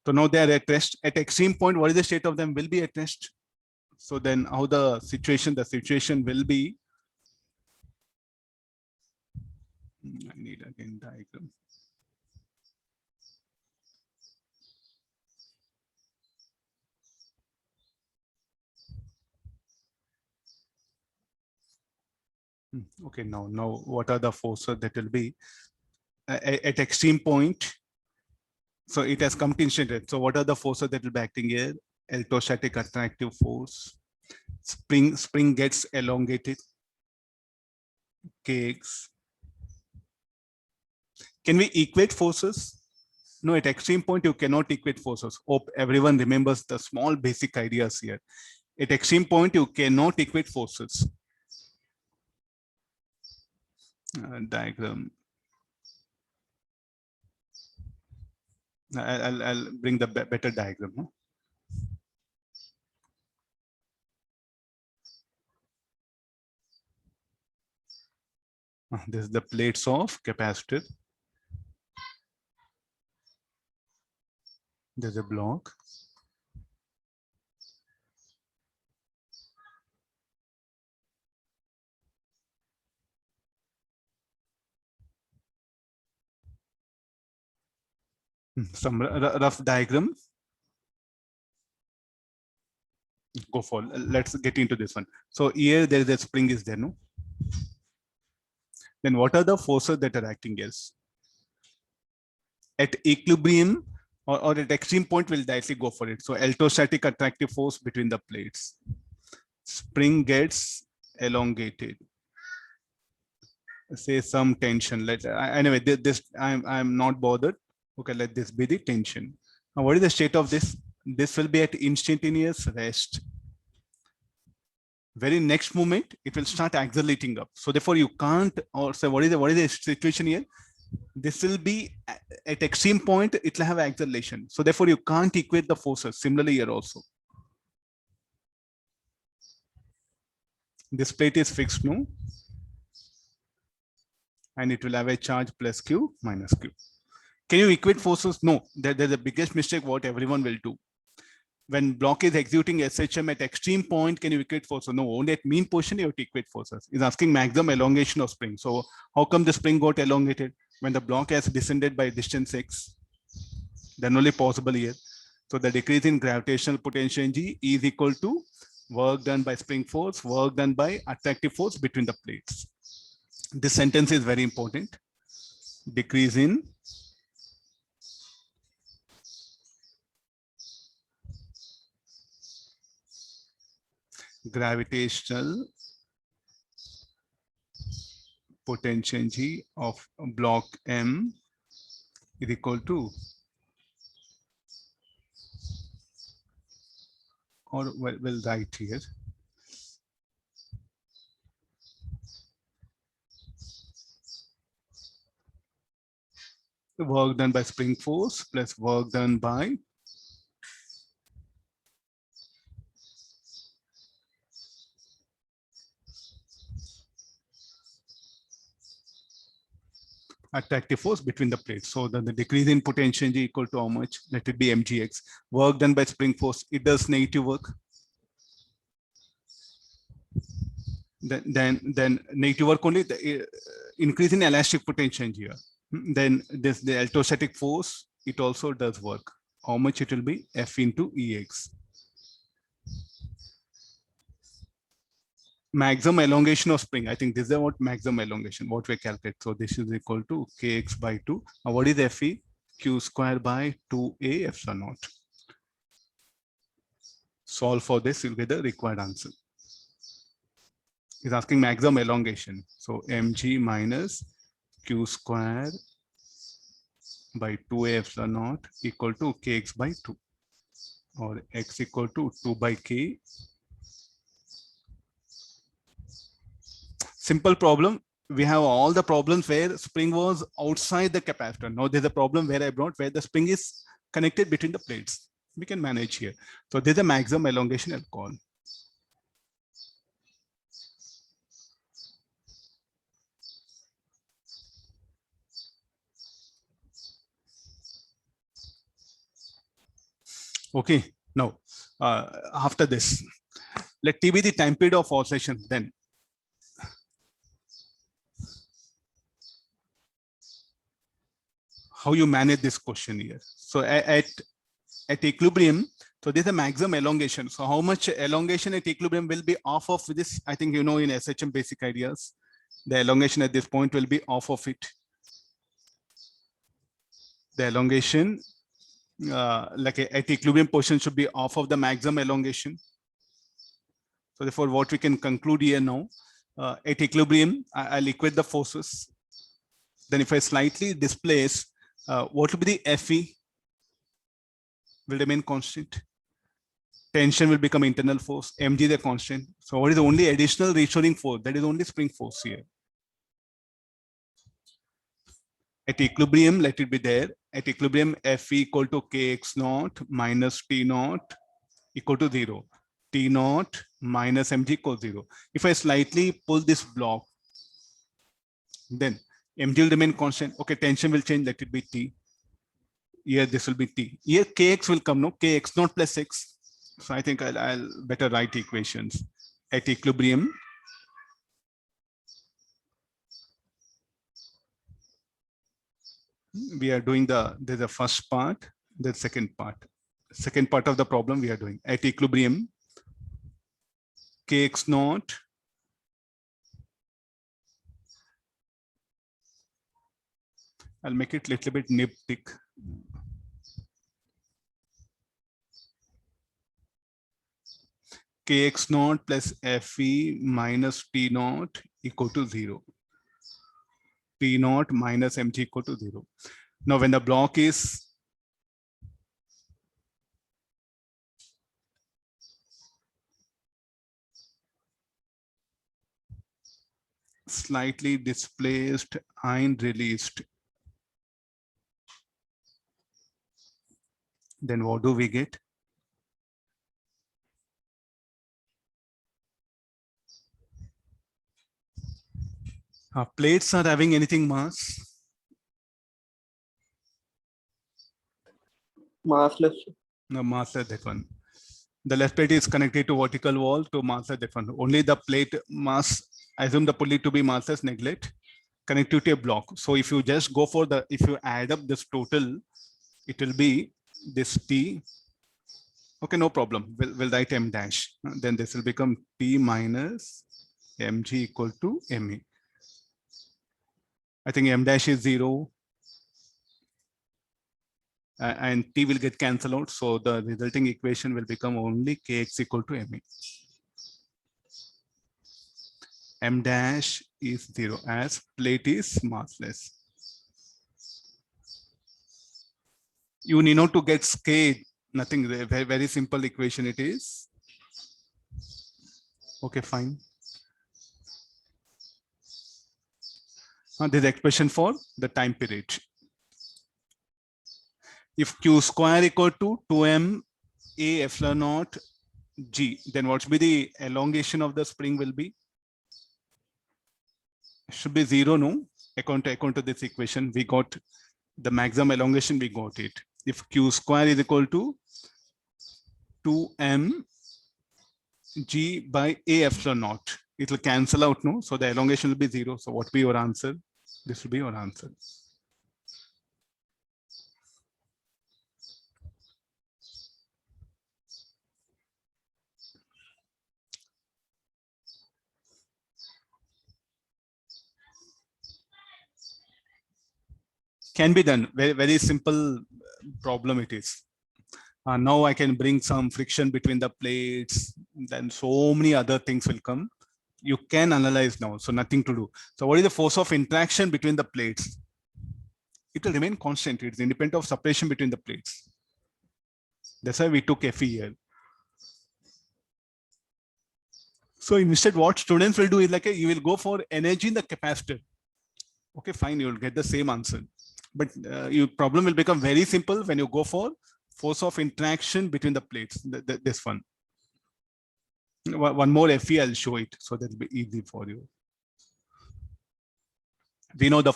So now they are at rest. At extreme point, what is the state of them? Will be at rest. So then how the situation will be. I need again diagram. Okay, now what are the forces that will be at extreme point? So it has come to instant. So what are the forces that will be acting here? Electrostatic attractive force. Spring gets elongated. Kx. Can we equate forces? No, at extreme point, you cannot equate forces. Hope everyone remembers the small basic ideas here. At extreme point, you cannot equate forces. Diagram. I'll bring the better diagram. Huh? This is the plates of capacitor. There's a block. Some rough diagram. Go for. Let's get into this one. So here there is a spring is there, no? Then what are the forces that are acting here? At equilibrium or at extreme point, we'll directly go for it. So electrostatic attractive force between the plates. Spring gets elongated. Say some tension. Anyway, this I'm not bothered. Okay, let this be the tension. Now, what is the state of this? This will be at instantaneous rest. Very next moment, it will start accelerating up. So therefore, you can't. Or say, what is the situation here? This will be at extreme point. It will have acceleration. So therefore, you can't equate the forces. Similarly, here also. This plate is fixed, no? And it will have a charge plus Q minus Q. Can you equate forces? No, there's the biggest mistake what everyone will do. When block is executing SHM at extreme point, can you equate forces? No, only at mean position you have to equate forces. It's asking maximum elongation of spring. So how come the spring got elongated? When the block has descended by distance x, then only possible here. So the decrease in gravitational potential G is equal to work done by spring force, work done by attractive force between the plates. This sentence is very important. Decrease in gravitational potential G of block M is equal to, or we'll write here. The work done by spring force plus work done by attractive force between the plates. So the decrease in potential G equal to how much? Let it be mgx. Work done by spring force, it does negative work. Then negative work only, the increase in elastic potential here. Then the electrostatic force, it also does work. How much it will be? F into Ex. Maximum elongation of spring. I think this is what maximum elongation, what we calculate. So this is equal to Kx by 2. Now what is Fe? Q square by 2A epsilon naught. Solve for this, you'll get the required answer. It's asking maximum elongation. So mg minus Q square by 2A epsilon naught equal to Kx by 2. Or x equal to 2 by K. Simple problem. We have all the problems where spring was outside the capacitor. Now there's a problem where I brought where the spring is connected between the plates. We can manage here. So there's a maximum elongation I'll call. Okay, now after this, let T be the time period of oscillation. Then how you manage this question here. So at equilibrium, so there's a maximum elongation. So how much elongation at equilibrium will be off of this? I think you know in SHM basic ideas, the elongation at this point will be off of it. The elongation like at equilibrium position should be off of the maximum elongation. So therefore what we can conclude here now, at equilibrium, I'll equate the forces. Then if I slightly displace, what will be the Fe? Will remain constant. Tension will become internal force, mg the constant. So what is the only additional restoring force? That is only spring force here. At equilibrium, let it be there. At equilibrium, F equal to kx naught minus t naught equal to 0. T naught minus mg equals 0. If I slightly pull this block, then mg will remain constant. Okay, tension will change, let it be T. Here this will be T. Here kx will come, no? Kx naught plus x. So I think I'll better write equations. At equilibrium, we are doing there's the first part, the second part. Second part of the problem we are doing. At equilibrium, kx naught I'll make it a little bit nip-tick. Kx naught plus Fe minus T naught equal to 0. T naught minus mg equal to 0. Now when the block is slightly displaced and released, then what do we get? Plates are having anything mass? Massless. No, massless, that one. The left plate is connected to vertical wall to massless, that one. Only the plate mass, assume the pulley to be massless, neglect connectivity to a block. So if you just go for if you add up this total, it will be this T. Okay, no problem. We'll write M dash. Then this will become T minus mg equal to me. I think m dash is 0. And T will get cancelled out. So the resulting equation will become only kx equal to me. M dash is 0 as plate is massless. You need not to get scared. Nothing, very, very simple equation it is. Okay, fine. This is the expression for the time period. If q square equal to 2m a epsilon naught g, then what should be the elongation of the spring will be? Should be 0, no? According to this equation, we got the maximum elongation, we got it. If q square is equal to 2m g by a epsilon naught, it will cancel out, no? So the elongation will be 0. So what will be your answer? This will be your answer. Can be done. Very, very simple problem it is. Now I can bring some friction between the plates, then so many other things will come. You can analyze now, so nothing to do. So what is the force of interaction between the plates? It will remain constant. It's independent of separation between the plates. That's why we took Fe here. So instead what students will do is like you will go for energy in the capacitor. Okay, fine, you will get the same answer. But your problem will become very simple when you go for force of interaction between the plates, this one. One more Fe, I'll show it, so that will be easy for you. We know the